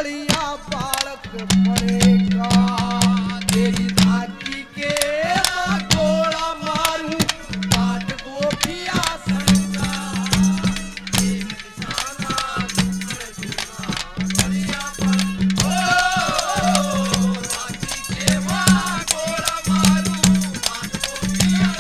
बढ़िया बालक पड़ेगा तेरी धाकी के गोला मारू बाट गोपिया संगा एक निशाना बढ़िया धाकी के गोला मारू बाट गोपिया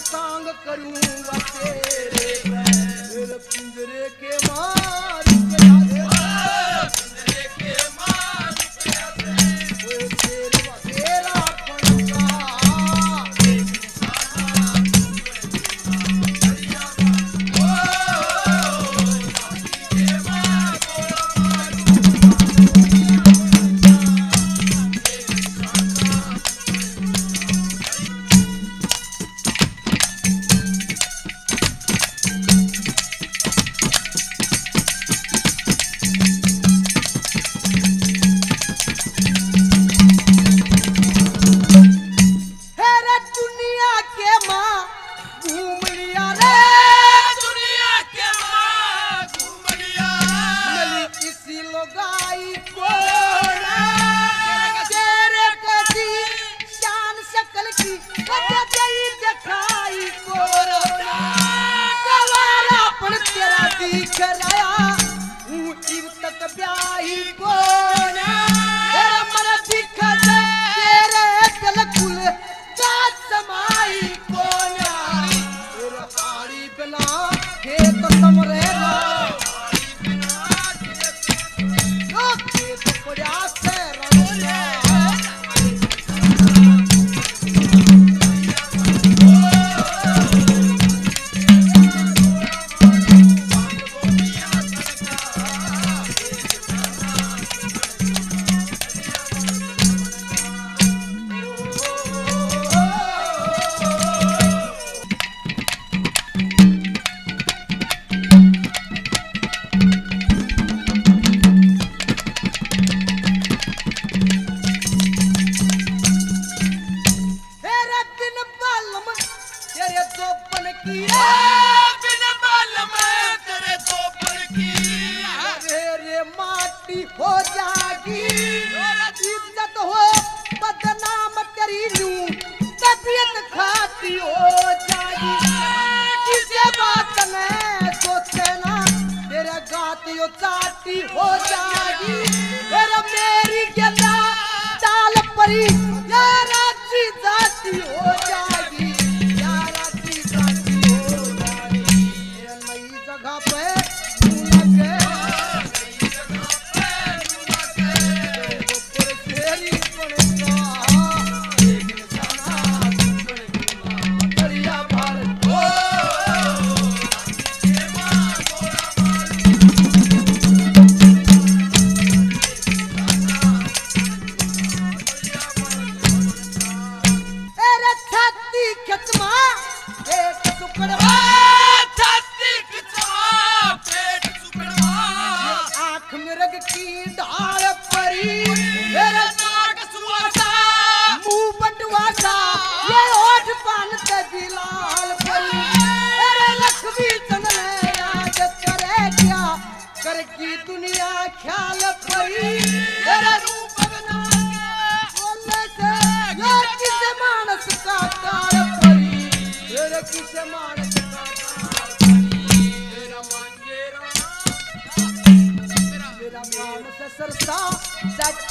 संगा करूंगा तेरे पिंजरे के मार पिंजरे के मार तेरा पंगा कराया हूँ इव तक ब्याही को तेरा मन दिख तेरे बिल्कुल दात समाई को तेरा आड़ी बिना खेत समरेगा खेत पड़ा से रंगा हो जागी इज्जत हो बदनाम तेरी लूं तबीयत खाती हो जागी किसे बात में सोचे ना तेरा गाती हो चाटी हो जागी तेरा मेरी गला चाल परी यारा जी जाती हो जागी यारा जी जाती हो जागी नई जगह पे की दुनिया ख्याल परी तेरा रूप बोलने से ये किसे मानस का कार परी तेरे किसे मानस का कार तेरा मांगेरा मेरा काम से सरसा जाट